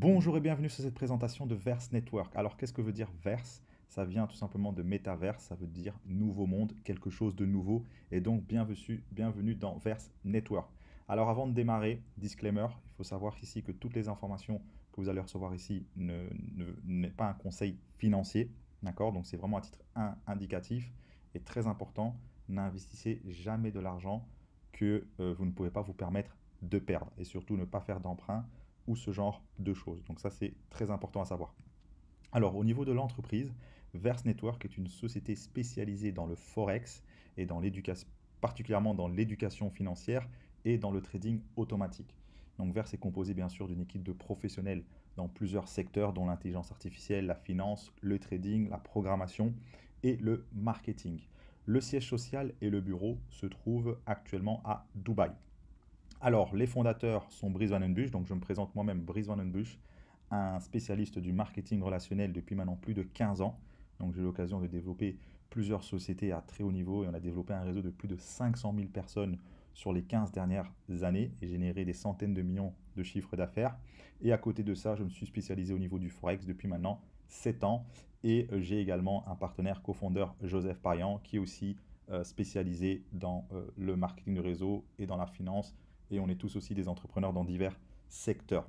Bonjour et bienvenue sur cette présentation de Verse Network. Alors, qu'est-ce que veut dire Verse? Ça vient tout simplement de métaverse, ça veut dire nouveau monde, quelque chose de nouveau. Et donc, bienvenue dans Verse Network. Alors, avant de démarrer, disclaimer, il faut savoir ici que toutes les informations que vous allez recevoir ici n'est pas un conseil financier. D'accord? Donc, c'est vraiment à titre indicatif et très important. N'investissez jamais de l'argent que vous ne pouvez pas vous permettre de perdre. Et surtout, ne pas faire d'emprunt ou ce genre de choses. Donc ça, c'est très important à savoir. Alors, au niveau de l'entreprise, Verse Network est une société spécialisée dans le forex et dans l'éducation, particulièrement dans l'éducation financière et dans le trading automatique. Donc, Verse est composé bien sûr d'une équipe de professionnels dans plusieurs secteurs, dont l'intelligence artificielle, la finance, le trading, la programmation et le marketing. Le siège social et le bureau se trouvent actuellement à Dubaï. Alors, les fondateurs sont Brice Van Den Bussche, donc je me présente moi-même Brice Van Den Bussche, un spécialiste du marketing relationnel depuis maintenant plus de 15 ans. Donc j'ai eu l'occasion de développer plusieurs sociétés à très haut niveau et on a développé un réseau de plus de 500 000 personnes sur les 15 dernières années et généré des centaines de millions de chiffres d'affaires. Et à côté de ça, je me suis spécialisé au niveau du Forex depuis maintenant 7 ans et j'ai également un partenaire cofondeur, Joseph Parian, qui est aussi spécialisé dans le marketing de réseau et dans la finance et on est tous aussi des entrepreneurs dans divers secteurs.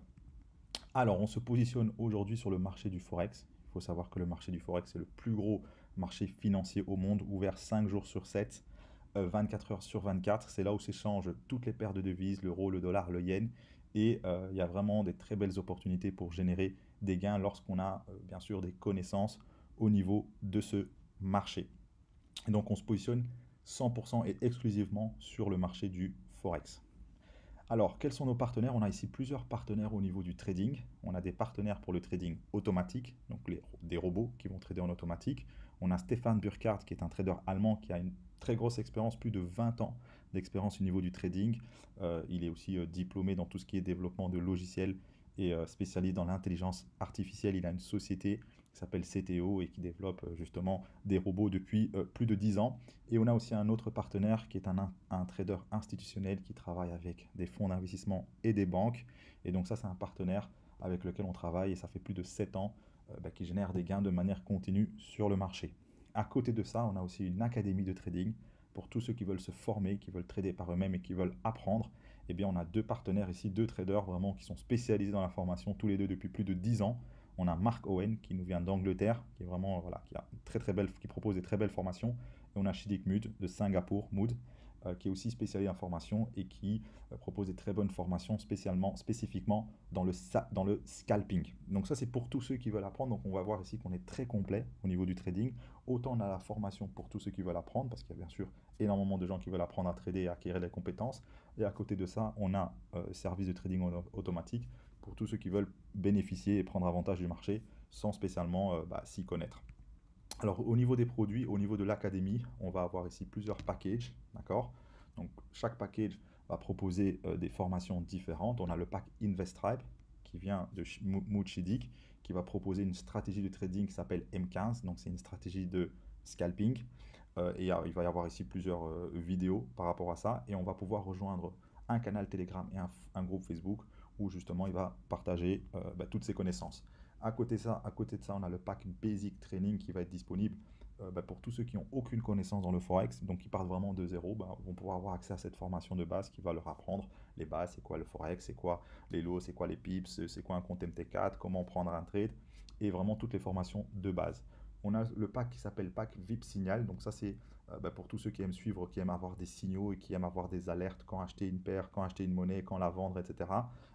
Alors, on se positionne aujourd'hui sur le marché du Forex. Il faut savoir que le marché du Forex est le plus gros marché financier au monde, ouvert 5 jours sur 7, 24 heures sur 24. C'est là où s'échangent toutes les paires de devises, l'euro, le dollar, le yen. Et il y a vraiment des très belles opportunités pour générer des gains lorsqu'on a bien sûr des connaissances au niveau de ce marché. Et donc, on se positionne 100% et exclusivement sur le marché du Forex. Alors, quels sont nos partenaires? On a ici plusieurs partenaires au niveau du trading. On a des partenaires pour le trading automatique, donc des robots qui vont trader en automatique. On a Stéphane Burkhardt qui est un trader allemand qui a une très grosse expérience, plus de 20 ans d'expérience au niveau du trading. Il est aussi diplômé dans tout ce qui est développement de logiciels et spécialiste dans l'intelligence artificielle. Il a une société qui s'appelle CTO et qui développe justement des robots depuis plus de 10 ans. Et on a aussi un autre partenaire qui est un trader institutionnel qui travaille avec des fonds d'investissement et des banques. Et donc ça, c'est un partenaire avec lequel on travaille et ça fait plus de 7 ans qui génère des gains de manière continue sur le marché. À côté de ça, on a aussi une académie de trading pour tous ceux qui veulent se former, qui veulent trader par eux-mêmes et qui veulent apprendre. Eh bien, on a deux partenaires ici, deux traders vraiment qui sont spécialisés dans la formation, tous les deux depuis plus de 10 ans. On a Mark Owen qui nous vient d'Angleterre, qui est vraiment voilà, qui a très belle, qui propose des très belles formations. Et on a Shidik Mood de Singapour, Mood, qui est aussi spécialisé en formation et qui propose des très bonnes formations spécifiquement dans le scalping. Donc ça, c'est pour tous ceux qui veulent apprendre. Donc on va voir ici qu'on est très complet au niveau du trading. Autant on a la formation pour tous ceux qui veulent apprendre, parce qu'il y a bien sûr énormément de gens qui veulent apprendre à trader et acquérir des compétences. Et à côté de ça, on a service de trading automatique pour tous ceux qui veulent bénéficier et prendre avantage du marché sans spécialement s'y connaître. Alors au niveau des produits, au niveau de l'académie, on va avoir ici plusieurs packages, d'accord? Donc chaque package va proposer des formations différentes. On a le pack InvestTribe qui vient de Mood Shidik, qui va proposer une stratégie de trading qui s'appelle M15, donc c'est une stratégie de scalping. Et il va y avoir ici plusieurs vidéos par rapport à ça, et on va pouvoir rejoindre un canal Telegram et un groupe Facebook où justement il va partager toutes ses connaissances. À côté de ça, on a le pack Basic Training qui va être disponible pour tous ceux qui n'ont aucune connaissance dans le Forex, donc qui partent vraiment de zéro, vont pouvoir avoir accès à cette formation de base qui va leur apprendre les bases, c'est quoi le Forex, c'est quoi les lots, c'est quoi les pips, c'est quoi un compte MT4, comment prendre un trade, et vraiment toutes les formations de base. On a le pack qui s'appelle pack VIP Signal, donc ça c'est pour tous ceux qui aiment suivre, qui aiment avoir des signaux et qui aiment avoir des alertes quand acheter une paire, quand acheter une monnaie, quand la vendre, etc.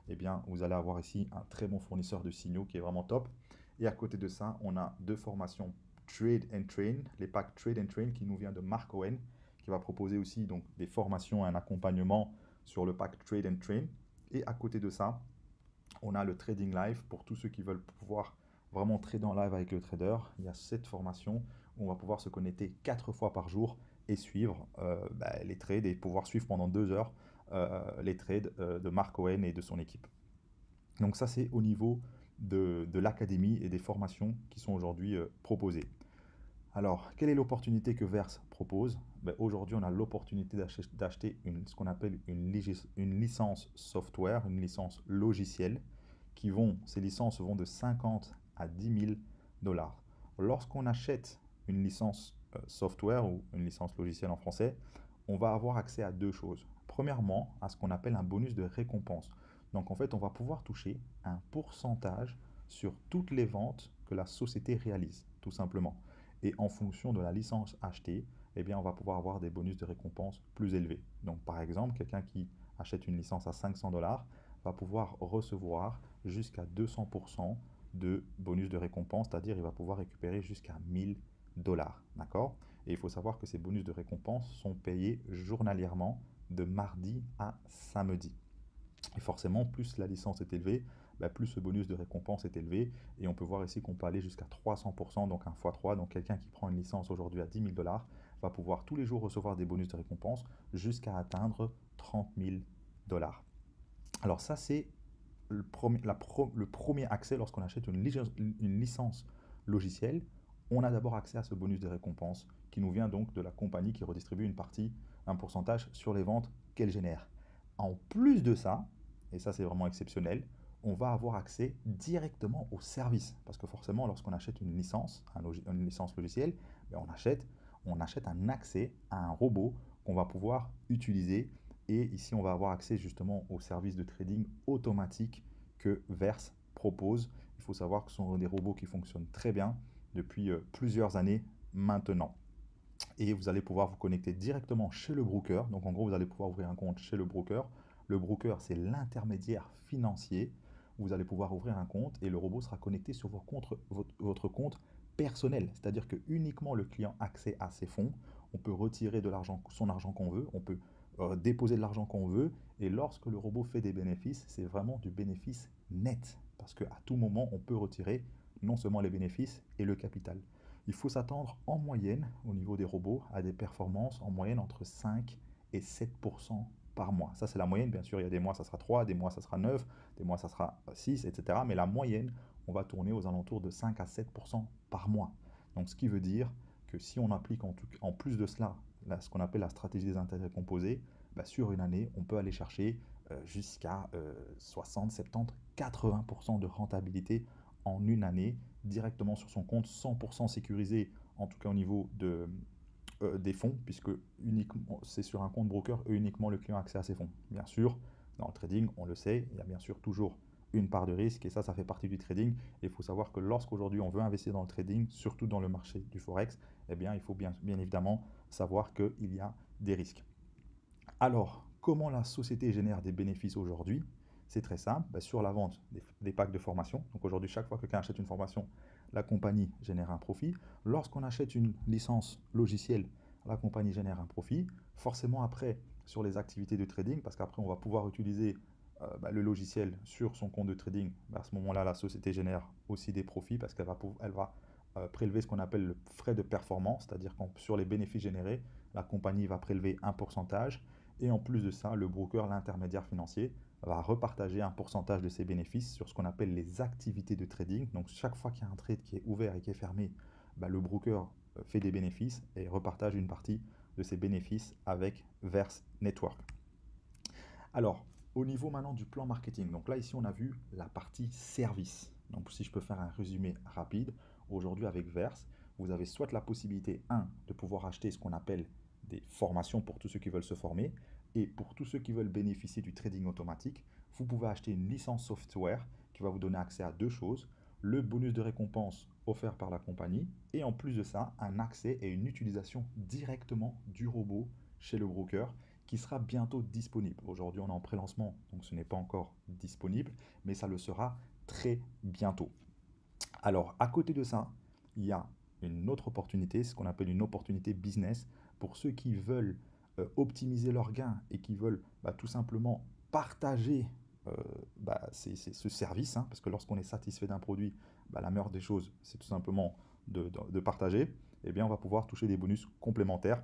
Eh bien, vous allez avoir ici un très bon fournisseur de signaux qui est vraiment top. Et à côté de ça, on a deux formations Trade and Train, les packs Trade and Train qui nous vient de Mark Owen, qui va proposer aussi donc des formations et un accompagnement sur le pack Trade and Train. Et à côté de ça, on a le Trading Live pour tous ceux qui veulent pouvoir vraiment trader en live avec le trader. Il y a cette formation où on va pouvoir se connecter 4 fois par jour et suivre les trades et pouvoir suivre pendant 2 heures les trades de Mark Owen et de son équipe. Donc ça, c'est au niveau de l'académie et des formations qui sont aujourd'hui proposées. Alors, quelle est l'opportunité que Verse propose? Aujourd'hui, on a l'opportunité d'acheter ce qu'on appelle une licence software, une licence logicielle, ces licences vont de 50 à 10 000 dollars. Lorsqu'on achète une licence software ou une licence logicielle en français, on va avoir accès à deux choses. Premièrement, à ce qu'on appelle un bonus de récompense. Donc en fait, on va pouvoir toucher un pourcentage sur toutes les ventes que la société réalise, tout simplement. Et en fonction de la licence achetée, eh bien, on va pouvoir avoir des bonus de récompense plus élevés. Donc par exemple, quelqu'un qui achète une licence à 500 dollars va pouvoir recevoir jusqu'à 200% de bonus de récompense, c'est-à-dire il va pouvoir récupérer jusqu'à 1000 dollars. D'accord? Et il faut savoir que ces bonus de récompense sont payés journalièrement de mardi à samedi. Et forcément, plus la licence est élevée, bah, plus ce bonus de récompense est élevé. Et on peut voir ici qu'on peut aller jusqu'à 300%, donc un x3. Donc quelqu'un qui prend une licence aujourd'hui à 10 000 dollars va pouvoir tous les jours recevoir des bonus de récompense jusqu'à atteindre 30 000 dollars. Alors ça, c'est le premier accès lorsqu'on achète une licence logicielle. On a d'abord accès à ce bonus de récompense qui nous vient donc de la compagnie qui redistribue une partie, un pourcentage sur les ventes qu'elle génère. En plus de ça, et ça c'est vraiment exceptionnel, on va avoir accès directement au service. Parce que forcément, lorsqu'on achète une licence, une licence logicielle, ben on achète un accès à un robot qu'on va pouvoir utiliser. Et ici, on va avoir accès justement au service de trading automatique que Verse propose. Il faut savoir que ce sont des robots qui fonctionnent très bien depuis plusieurs années maintenant. Et vous allez pouvoir vous connecter directement chez le broker. Donc en gros, vous allez pouvoir ouvrir un compte chez le broker. Le broker, c'est l'intermédiaire financier. Vous allez pouvoir ouvrir un compte et le robot sera connecté sur votre compte personnel. C'est-à-dire que uniquement le client a accès à ses fonds. On peut retirer de l'argent, son argent qu'on veut. On peut déposer de l'argent qu'on veut. Et lorsque le robot fait des bénéfices, c'est vraiment du bénéfice net. Parce qu'à tout moment, on peut retirer non seulement les bénéfices et le capital. Il faut s'attendre en moyenne, au niveau des robots, à des performances en moyenne entre 5 et 7% par mois. Ça, c'est la moyenne. Bien sûr, il y a des mois, ça sera 3, des mois, ça sera 9, des mois, ça sera 6, etc. Mais la moyenne, on va tourner aux alentours de 5 à 7% par mois. Donc, ce qui veut dire que si on applique en plus de cela ce qu'on appelle la stratégie des intérêts composés, bah, sur une année, on peut aller chercher jusqu'à 60, 70, 80% de rentabilité en une année directement sur son compte, 100% sécurisé, en tout cas au niveau des fonds, puisque c'est sur un compte broker et uniquement le client a accès à ses fonds. Bien sûr, dans le trading, on le sait, il y a bien sûr toujours une part de risque et ça fait partie du trading. Et il faut savoir que lorsqu'aujourd'hui on veut investir dans le trading, surtout dans le marché du Forex, eh bien, il faut bien évidemment savoir qu'il y a des risques. Alors, comment la société génère des bénéfices aujourd'hui? C'est très simple, sur la vente des packs de formation. Donc aujourd'hui, chaque fois que quelqu'un achète une formation, la compagnie génère un profit. Lorsqu'on achète une licence logicielle, la compagnie génère un profit. Forcément, après, sur les activités de trading, parce qu'après, on va pouvoir utiliser le logiciel sur son compte de trading. À ce moment-là, la société génère aussi des profits parce qu'elle va prélever ce qu'on appelle le frais de performance, c'est-à-dire que sur les bénéfices générés, la compagnie va prélever un pourcentage. Et en plus de ça, le broker, l'intermédiaire financier, va repartager un pourcentage de ses bénéfices sur ce qu'on appelle les activités de trading. Donc chaque fois qu'il y a un trade qui est ouvert et qui est fermé, le broker fait des bénéfices et repartage une partie de ses bénéfices avec Verse Network. Alors, au niveau maintenant du plan marketing, donc là ici on a vu la partie service. Donc si je peux faire un résumé rapide, aujourd'hui avec Verse, vous avez soit la possibilité, de pouvoir acheter ce qu'on appelle des formations pour tous ceux qui veulent se former, et pour tous ceux qui veulent bénéficier du trading automatique, vous pouvez acheter une licence software qui va vous donner accès à deux choses, le bonus de récompense offert par la compagnie, et en plus de ça, un accès et une utilisation directement du robot chez le broker, qui sera bientôt disponible. Aujourd'hui, on est en pré-lancement, donc ce n'est pas encore disponible, mais ça le sera très bientôt. Alors, à côté de ça, il y a une autre opportunité, ce qu'on appelle une opportunité business, pour ceux qui veulent optimiser leurs gains et qui veulent tout simplement partager ce service, parce que lorsqu'on est satisfait d'un produit, la meilleure des choses, c'est tout simplement de partager, eh bien, on va pouvoir toucher des bonus complémentaires.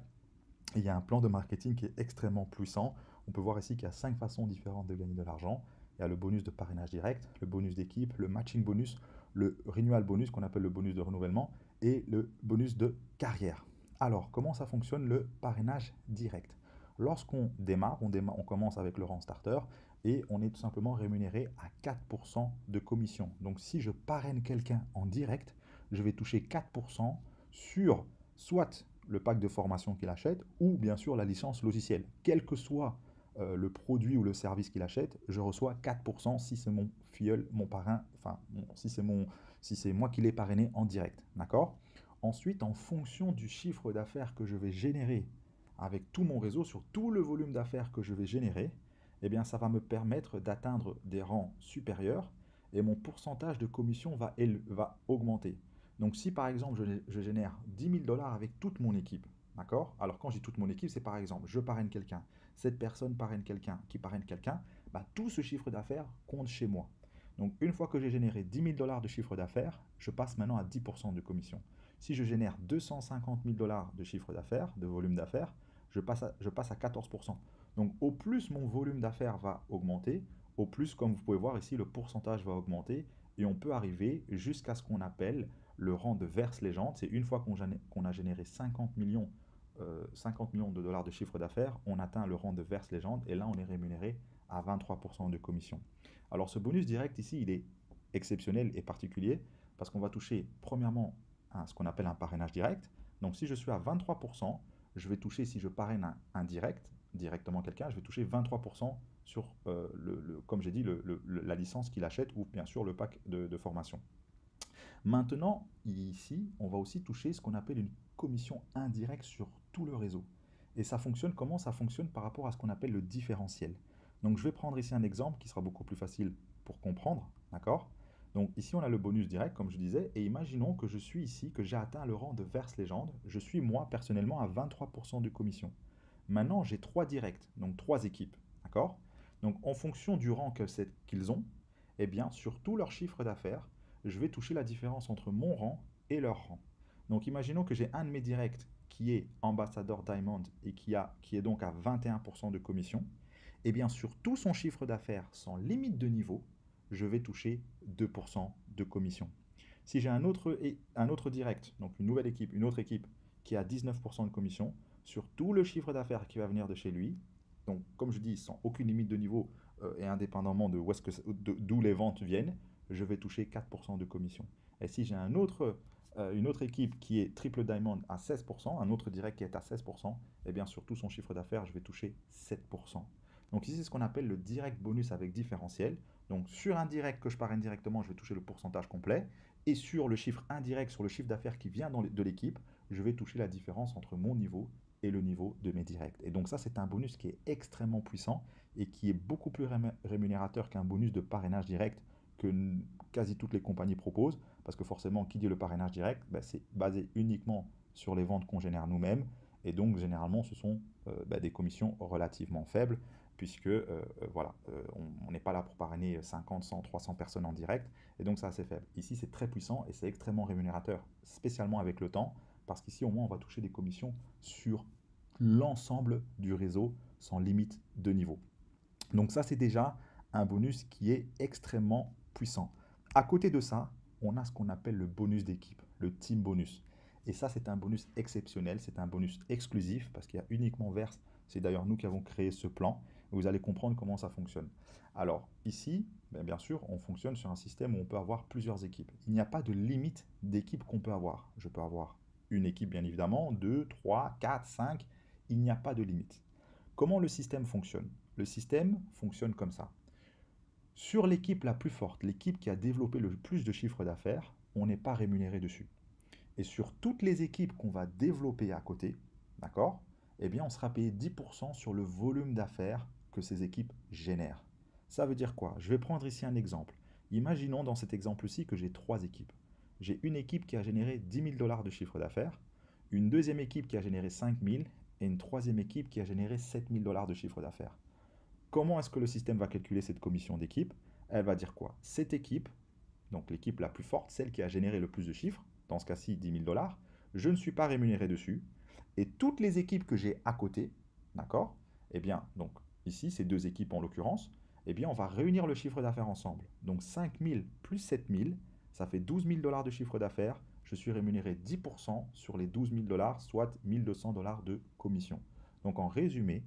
Et il y a un plan de marketing qui est extrêmement puissant. On peut voir ici qu'il y a 5 façons différentes de gagner de l'argent. Il y a le bonus de parrainage direct, le bonus d'équipe, le matching bonus, le renewal bonus qu'on appelle le bonus de renouvellement et le bonus de carrière. Alors, comment ça fonctionne le parrainage direct? Lorsqu'on démarre, on commence avec le rang starter et on est tout simplement rémunéré à 4% de commission. Donc si je parraine quelqu'un en direct, je vais toucher 4% sur soit le pack de formation qu'il achète ou bien sûr la licence logicielle. Quel que soit le produit ou le service qu'il achète, je reçois 4% si c'est mon filleul, mon parrain, enfin si c'est moi qui l'ai parrainé en direct. D'accord? Ensuite, en fonction du chiffre d'affaires que je vais générer avec tout mon réseau, sur tout le volume d'affaires que je vais générer, eh bien, ça va me permettre d'atteindre des rangs supérieurs et mon pourcentage de commission va augmenter. Donc, si par exemple, je génère 10 000 dollars avec toute mon équipe, d'accord? Alors, quand je dis toute mon équipe, c'est par exemple, je parraine quelqu'un, cette personne parraine quelqu'un, qui parraine quelqu'un, bah, tout ce chiffre d'affaires compte chez moi. Donc, une fois que j'ai généré 10 000 dollars de chiffre d'affaires, je passe maintenant à 10% de commission. Si je génère 250 000 dollars de chiffre d'affaires, de volume d'affaires, je passe à 14%. Donc au plus mon volume d'affaires va augmenter, au plus, comme vous pouvez voir ici, le pourcentage va augmenter et on peut arriver jusqu'à ce qu'on appelle le rang de verse légende. C'est une fois qu'on a généré 50 millions de dollars de chiffre d'affaires, on atteint le rang de verse légende et là on est rémunéré à 23% de commission. Alors ce bonus direct ici, il est exceptionnel et particulier parce qu'on va toucher premièrement à ce qu'on appelle un parrainage direct. Donc si je suis à 23%, je vais toucher, si je parraine un directement quelqu'un, je vais toucher 23% sur, comme j'ai dit, la licence qu'il achète ou bien sûr le pack de formation. Maintenant, ici, on va aussi toucher ce qu'on appelle une commission indirecte sur tout le réseau. Et ça fonctionne comment? Ça fonctionne par rapport à ce qu'on appelle le différentiel. Donc je vais prendre ici un exemple qui sera beaucoup plus facile pour comprendre, d'accord? Donc ici on a le bonus direct comme je disais, et imaginons que je suis ici, que j'ai atteint le rang de verse légende, je suis moi personnellement à 23% de commission. Maintenant j'ai 3 directs, donc 3 équipes, d'accord? Donc en fonction du rang qu'ils ont, eh bien sur tout leur chiffre d'affaires, je vais toucher la différence entre mon rang et leur rang. Donc imaginons que j'ai un de mes directs qui est ambassadeur Diamond et qui est donc à 21% de commission. Eh bien sur tout son chiffre d'affaires sans limite de niveau, je vais toucher 2% de commission. Si j'ai un autre direct, donc une nouvelle équipe, une autre équipe qui a 19% de commission, sur tout le chiffre d'affaires qui va venir de chez lui, donc comme je dis, sans aucune limite de niveau et indépendamment de d'où les ventes viennent, je vais toucher 4% de commission. Et si j'ai une autre équipe qui est triple diamond à 16%, un autre direct qui est à 16%, et bien sur tout son chiffre d'affaires, je vais toucher 7%. Donc ici, c'est ce qu'on appelle le direct bonus avec différentiel. Donc sur un direct que je parraine directement, je vais toucher le pourcentage complet. Et sur le chiffre indirect, sur le chiffre d'affaires qui vient de l'équipe, je vais toucher la différence entre mon niveau et le niveau de mes directs. Et donc ça, c'est un bonus qui est extrêmement puissant et qui est beaucoup plus rémunérateur qu'un bonus de parrainage direct que quasi toutes les compagnies proposent, parce que forcément, qui dit le parrainage direct, ben, c'est basé uniquement sur les ventes qu'on génère nous-mêmes, et donc généralement, ce sont des commissions relativement faibles, puisque voilà, on n'est pas là pour parrainer 50, 100, 300 personnes en direct, et donc c'est assez faible. Ici, c'est très puissant et c'est extrêmement rémunérateur, spécialement avec le temps, parce qu'ici, au moins, on va toucher des commissions sur l'ensemble du réseau sans limite de niveau. Donc ça, c'est déjà un bonus qui est extrêmement puissant. À côté de ça, on a ce qu'on appelle le bonus d'équipe, le team bonus. Et ça, c'est un bonus exceptionnel, c'est un bonus exclusif parce qu'il y a uniquement Verse. C'est d'ailleurs nous qui avons créé ce plan. Vous allez comprendre comment ça fonctionne. Alors ici, bien sûr, on fonctionne sur un système où on peut avoir plusieurs équipes. Il n'y a pas de limite d'équipe qu'on peut avoir. Je peux avoir une équipe, bien évidemment, 2, 3, 4, 5. Il n'y a pas de limite. Comment le système fonctionne? Le système fonctionne comme ça. Sur l'équipe la plus forte, l'équipe qui a développé le plus de chiffre d'affaires, on n'est pas rémunéré dessus. Et sur toutes les équipes qu'on va développer à côté, d'accord, eh bien on sera payé 10% sur le volume d'affaires que ces équipes génèrent. Ça veut dire quoi? Je vais prendre ici un exemple. Imaginons dans cet exemple-ci que j'ai 3 équipes. J'ai une équipe qui a généré 10 000 dollars de chiffre d'affaires, une deuxième équipe qui a généré 5 000 et une troisième équipe qui a généré 7 000 dollars de chiffre d'affaires. Comment est-ce que le système va calculer cette commission d'équipe? Elle va dire quoi? Cette équipe, donc l'équipe la plus forte, celle qui a généré le plus de chiffres, dans ce cas-ci 10 000 dollars, je ne suis pas rémunéré dessus. Et toutes les équipes que j'ai à côté, d'accord? Eh bien, donc ici, ces deux équipes en l'occurrence, eh bien, on va réunir le chiffre d'affaires ensemble. Donc 5 000 plus 7 000, ça fait 12 000 dollars de chiffre d'affaires. Je suis rémunéré 10% sur les 12 000 dollars, soit 1 200 dollars de commission. Donc en résumé,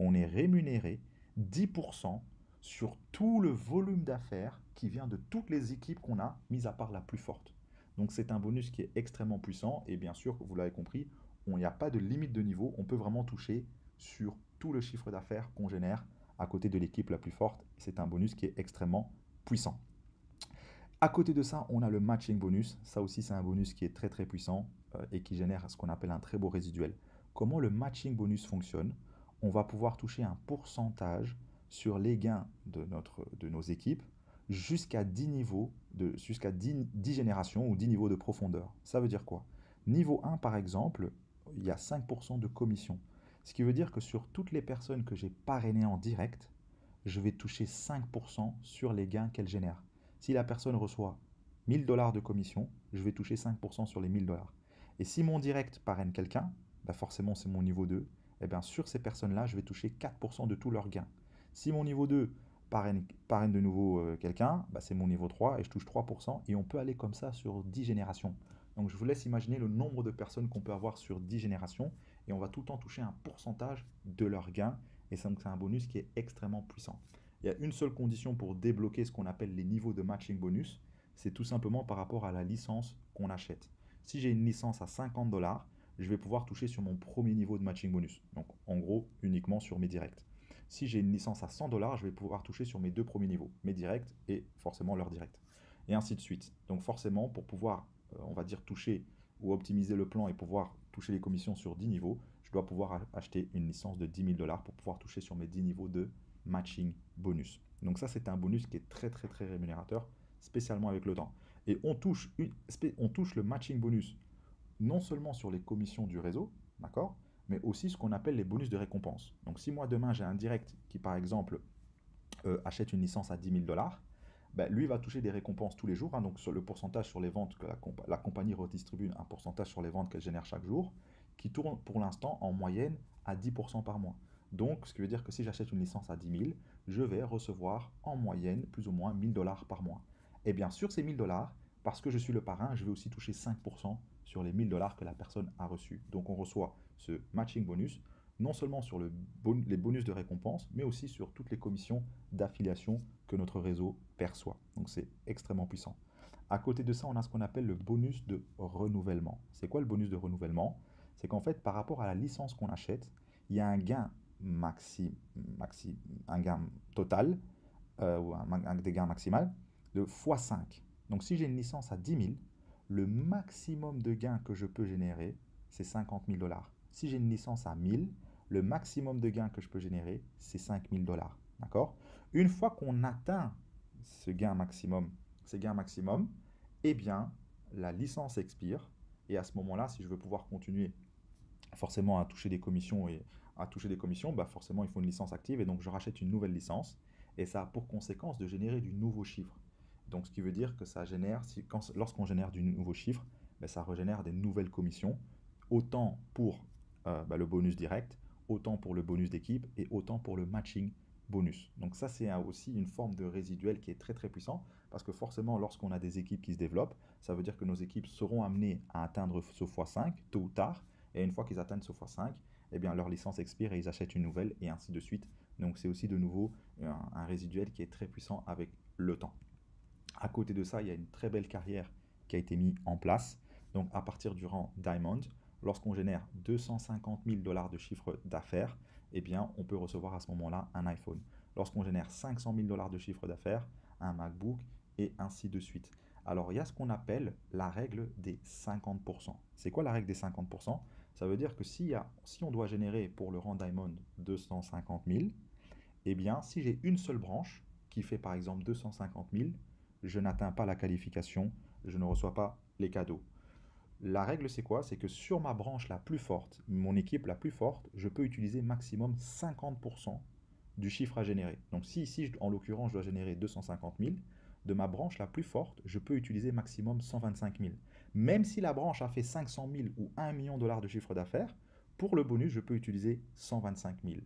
on est rémunéré 10% sur tout le volume d'affaires qui vient de toutes les équipes qu'on a, mis à part la plus forte. Donc c'est un bonus qui est extrêmement puissant et bien sûr, vous l'avez compris, il n'y a pas de limite de niveau, on peut vraiment toucher sur tout le chiffre d'affaires qu'on génère à côté de l'équipe la plus forte. C'est un bonus qui est extrêmement puissant. À côté de ça, on a le matching bonus. Ça aussi, c'est un bonus qui est très très puissant et qui génère ce qu'on appelle un très beau résiduel. Comment le matching bonus fonctionne? On va pouvoir toucher un pourcentage sur les gains de nos équipes jusqu'à 10 niveaux, jusqu'à 10 générations ou 10 niveaux de profondeur. Ça veut dire quoi? Niveau 1, par exemple, il y a 5% de commission. Ce qui veut dire que sur toutes les personnes que j'ai parrainées en direct, je vais toucher 5% sur les gains qu'elles génèrent. Si la personne reçoit 1000 $ de commission, je vais toucher 5% sur les 1000 $. Et si mon direct parraine quelqu'un, bah forcément c'est mon niveau 2, et bien sur ces personnes-là, je vais toucher 4% de tous leurs gains. Si mon niveau 2 parraine de nouveau quelqu'un, bah c'est mon niveau 3 et je touche 3% et on peut aller comme ça sur 10 générations. Donc je vous laisse imaginer le nombre de personnes qu'on peut avoir sur 10 générations et on va tout le temps toucher un pourcentage de leurs gains et c'est un bonus qui est extrêmement puissant. Il y a une seule condition pour débloquer ce qu'on appelle les niveaux de matching bonus, c'est tout simplement par rapport à la licence qu'on achète. Si j'ai une licence à 50 $, je vais pouvoir toucher sur mon premier niveau de matching bonus. Donc en gros, uniquement sur mes directs. Si j'ai une licence à 100 $, je vais pouvoir toucher sur mes deux premiers niveaux, mes directs et forcément leurs directs. Et ainsi de suite. Donc forcément, pour pouvoir, on va dire, toucher ou optimiser le plan et pouvoir toucher les commissions sur 10 niveaux, je dois pouvoir acheter une licence de 10 000 $ pour pouvoir toucher sur mes 10 niveaux de matching bonus. Donc ça, c'est un bonus qui est très très très rémunérateur, spécialement avec le temps. Et on touche le matching bonus non seulement sur les commissions du réseau, d'accord, mais aussi ce qu'on appelle les bonus de récompense. Donc si moi demain j'ai un direct qui par exemple achète une licence à 10 000 $, ben, lui va toucher des récompenses tous les jours, hein, donc sur le pourcentage sur les ventes que la compagnie redistribue, un pourcentage sur les ventes qu'elle génère chaque jour, qui tourne pour l'instant en moyenne à 10% par mois. Donc, ce qui veut dire que si j'achète une licence à 10 000, je vais recevoir en moyenne plus ou moins 1000 $ par mois. Et bien sûr, ces 1000 $, parce que je suis le parrain, je vais aussi toucher 5% sur les 1000 $ que la personne a reçus. Donc, on reçoit ce matching bonus, non seulement sur les bonus de récompense, mais aussi sur toutes les commissions d'affiliation que notre réseau perçoit. Donc, c'est extrêmement puissant. À côté de ça, on a ce qu'on appelle le bonus de renouvellement. C'est quoi le bonus de renouvellement? C'est qu'en fait, par rapport à la licence qu'on achète, il y a un gain un gain total, ou des gains maximal de x5. Donc si j'ai une licence à 10 000, le maximum de gains que je peux générer, c'est 50 000 $. Si j'ai une licence à 1000, le maximum de gains que je peux générer, c'est 5 000 $. D'accord? Une fois qu'on atteint ces gains maximum, eh bien, la licence expire. Et à ce moment-là, si je veux pouvoir continuer forcément à toucher des commissions bah forcément il faut une licence active et donc je rachète une nouvelle licence et ça a pour conséquence de générer du nouveau chiffre. Donc ce qui veut dire que ça génère, lorsqu'on génère du nouveau chiffre, bah, ça régénère des nouvelles commissions, autant pour bah, le bonus direct, autant pour le bonus d'équipe et autant pour le matching bonus. Donc ça c'est aussi une forme de résiduel qui est très très puissant parce que forcément lorsqu'on a des équipes qui se développent, ça veut dire que nos équipes seront amenées à atteindre ce x5 tôt ou tard. Et une fois qu'ils atteignent ce x5, eh bien, leur licence expire et ils achètent une nouvelle et ainsi de suite. Donc c'est aussi de nouveau un résiduel qui est très puissant avec le temps. À côté de ça, il y a une très belle carrière qui a été mise en place. Donc à partir du rang Diamond, lorsqu'on génère 250 000 $ de chiffre d'affaires, eh bien, on peut recevoir à ce moment-là un iPhone. Lorsqu'on génère 500 000 $ de chiffre d'affaires, un MacBook et ainsi de suite. Alors il y a ce qu'on appelle la règle des 50%. C'est quoi la règle des 50%? Ça veut dire que si on doit générer pour le rang Diamond 250 000, eh bien, si j'ai une seule branche qui fait par exemple 250 000, je n'atteins pas la qualification, je ne reçois pas les cadeaux. La règle, c'est quoi? C'est que sur ma branche la plus forte, mon équipe la plus forte, je peux utiliser maximum 50% du chiffre à générer. Donc si ici, en l'occurrence, je dois générer 250 000, de ma branche la plus forte, je peux utiliser maximum 125 000. Même si la branche a fait 500 000 ou 1 million de dollars de chiffre d'affaires, pour le bonus, je peux utiliser 125 000.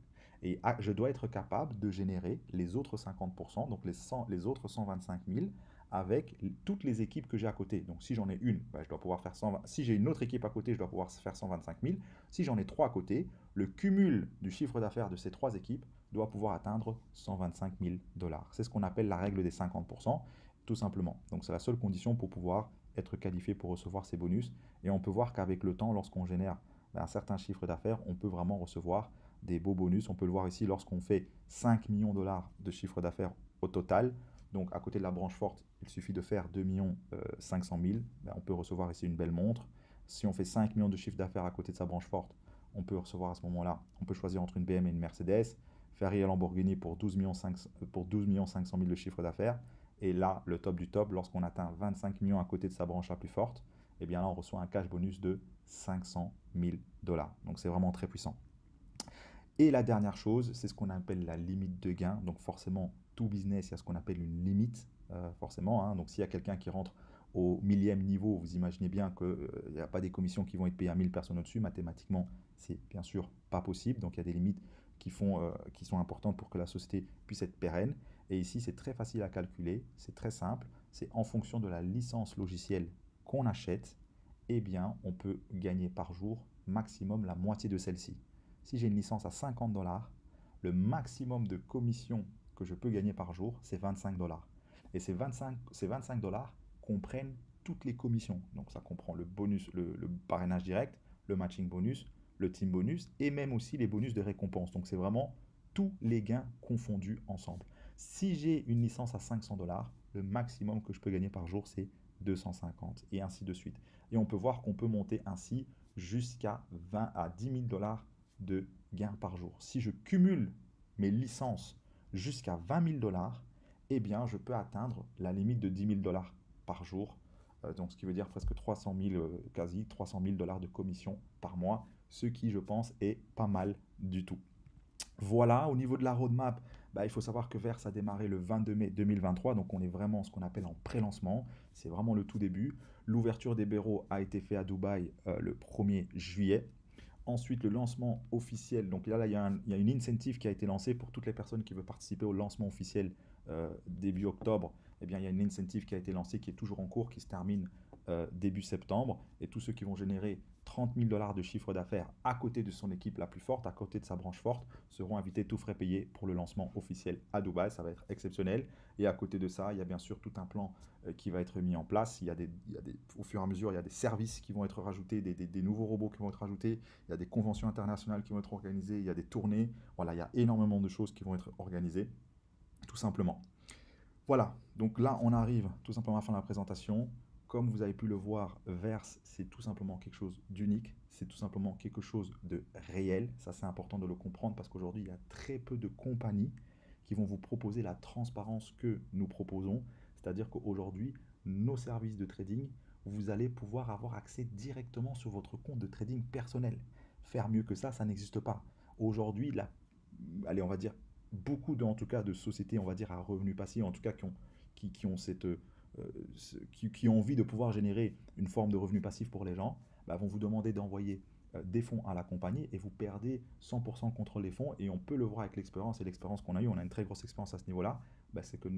Et je dois être capable de générer les autres 50%, donc les autres 125 000, avec toutes les équipes que j'ai à côté. Donc si j'en ai une, bah, je dois pouvoir faire 120. Si j'ai une autre équipe à côté, je dois pouvoir faire 125 000. Si j'en ai trois à côté, le cumul du chiffre d'affaires de ces trois équipes doit pouvoir atteindre 125 000 dollars. C'est ce qu'on appelle la règle des 50%, tout simplement. Donc c'est la seule condition pour pouvoir être qualifié pour recevoir ces bonus. Et on peut voir qu'avec le temps, lorsqu'on génère un certain chiffre d'affaires, on peut vraiment recevoir des beaux bonus. On peut le voir ici lorsqu'on fait 5 millions de dollars de chiffre d'affaires au total. Donc à côté de la branche forte, il suffit de faire 2 500 000. Ben, on peut recevoir ici une belle montre. Si on fait 5 millions de chiffre d'affaires à côté de sa branche forte, on peut recevoir à ce moment-là, on peut choisir entre une BM et une Mercedes. Ferrari et Lamborghini pour 12 500 000 de chiffre d'affaires. Et là, le top du top, lorsqu'on atteint 25 millions à côté de sa branche la plus forte, et bien là, on reçoit un cash bonus de 500 000 dollars. Donc c'est vraiment très puissant. Et la dernière chose, c'est ce qu'on appelle la limite de gain. Donc forcément, tout business, il y a ce qu'on appelle une limite, forcément, hein. Donc s'il y a quelqu'un qui rentre au millième niveau, vous imaginez bien qu'il n'y a pas des commissions qui vont être payées à 1000 personnes au-dessus. Mathématiquement, c'est bien sûr pas possible. Donc il y a des limites qui sont importantes pour que la société puisse être pérenne. Et ici, c'est très facile à calculer, c'est très simple. C'est en fonction de la licence logicielle qu'on achète, eh bien, on peut gagner par jour maximum la moitié de celle-ci. Si j'ai une licence à 50 dollars, le maximum de commission que je peux gagner par jour, c'est 25 dollars. Et ces 25 dollars comprennent toutes les commissions. Donc ça comprend le bonus, le parrainage direct, le matching bonus, le team bonus et même aussi les bonus de récompense. Donc c'est vraiment tous les gains confondus ensemble. Si j'ai une licence à 500 dollars, le maximum que je peux gagner par jour, c'est 250 et ainsi de suite. Et on peut voir qu'on peut monter ainsi jusqu'à 20 à 10 000 dollars de gains par jour. Si je cumule mes licences jusqu'à 20 000 dollars, eh bien, je peux atteindre la limite de 10 000 dollars par jour. Donc, ce qui veut dire presque 300 000, quasi 300 000 dollars de commission par mois, ce qui, je pense, est pas mal du tout. Voilà, au niveau de la roadmap, bah, il faut savoir que Verse a démarré le 22 mai 2023, donc on est vraiment ce qu'on appelle en pré-lancement, c'est vraiment le tout début. L'ouverture des bureaux a été faite à Dubaï le 1er juillet. Ensuite, le lancement officiel. Donc là, il y a une incentive qui a été lancée pour toutes les personnes qui veulent participer au lancement officiel début octobre. Eh bien, il y a une incentive qui a été lancée, qui est toujours en cours, qui se termine début septembre. Et tous ceux qui vont générer 30 000 dollars de chiffre d'affaires à côté de son équipe la plus forte, à côté de sa branche forte, seront invités tout frais payés pour le lancement officiel à Dubaï. Ça va être exceptionnel. Et à côté de ça, il y a bien sûr tout un plan qui va être mis en place. Au fur et à mesure, il y a des services qui vont être rajoutés, des nouveaux robots qui vont être rajoutés, il y a des conventions internationales qui vont être organisées, il y a des tournées. Voilà, il y a énormément de choses qui vont être organisées, tout simplement. Voilà, donc là, on arrive tout simplement à la fin de la présentation. Comme vous avez pu le voir, Verse, c'est tout simplement quelque chose d'unique, c'est tout simplement quelque chose de réel. Ça, c'est important de le comprendre parce qu'aujourd'hui, il y a très peu de compagnies qui vont vous proposer la transparence que nous proposons. C'est-à-dire qu'aujourd'hui, nos services de trading, vous allez pouvoir avoir accès directement sur votre compte de trading personnel. Faire mieux que ça n'existe pas. Aujourd'hui, allez, on va dire, en tout cas, de sociétés, on va dire, à revenus passifs, en tout cas, qui ont qui ont envie de pouvoir générer une forme de revenu passif pour les gens, bah, vont vous demander d'envoyer des fonds à la compagnie et vous perdez 100% contre les fonds. Et on peut le voir avec l'expérience et l'expérience qu'on a eue, on a une très grosse expérience à ce niveau-là, bah, c'est que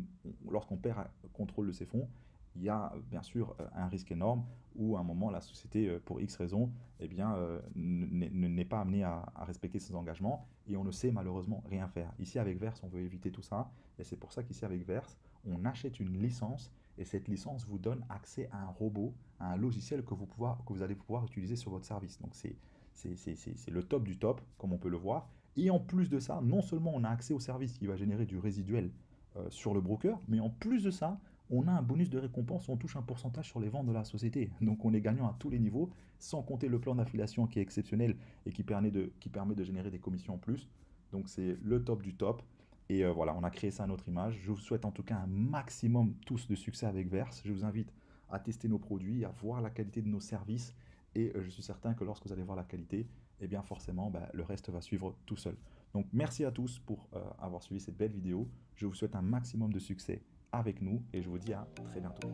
lorsqu'on perd contrôle de ces fonds, il y a bien sûr un risque énorme où à un moment la société, pour X raisons, eh bien, n'est pas amenée à respecter ses engagements et on ne sait malheureusement rien faire. Ici avec Verse, on veut éviter tout ça et c'est pour ça qu'ici avec Verse, on achète une licence et cette licence vous donne accès à un robot, à un logiciel que vous allez pouvoir utiliser sur votre service. Donc c'est le top du top, comme on peut le voir. Et en plus de ça, non seulement on a accès au service qui va générer du résiduel sur le broker, mais en plus de ça, on a un bonus de récompense, on touche un pourcentage sur les ventes de la société. Donc on est gagnant à tous les niveaux, sans compter le plan d'affiliation qui est exceptionnel et qui permet de générer des commissions en plus. Donc c'est le top du top. Et voilà, on a créé ça à notre image. Je vous souhaite en tout cas un maximum tous de succès avec Verse. Je vous invite à tester nos produits, à voir la qualité de nos services. Et je suis certain que lorsque vous allez voir la qualité, eh bien forcément, bah, le reste va suivre tout seul. Donc merci à tous pour avoir suivi cette belle vidéo. Je vous souhaite un maximum de succès avec nous et je vous dis à très bientôt.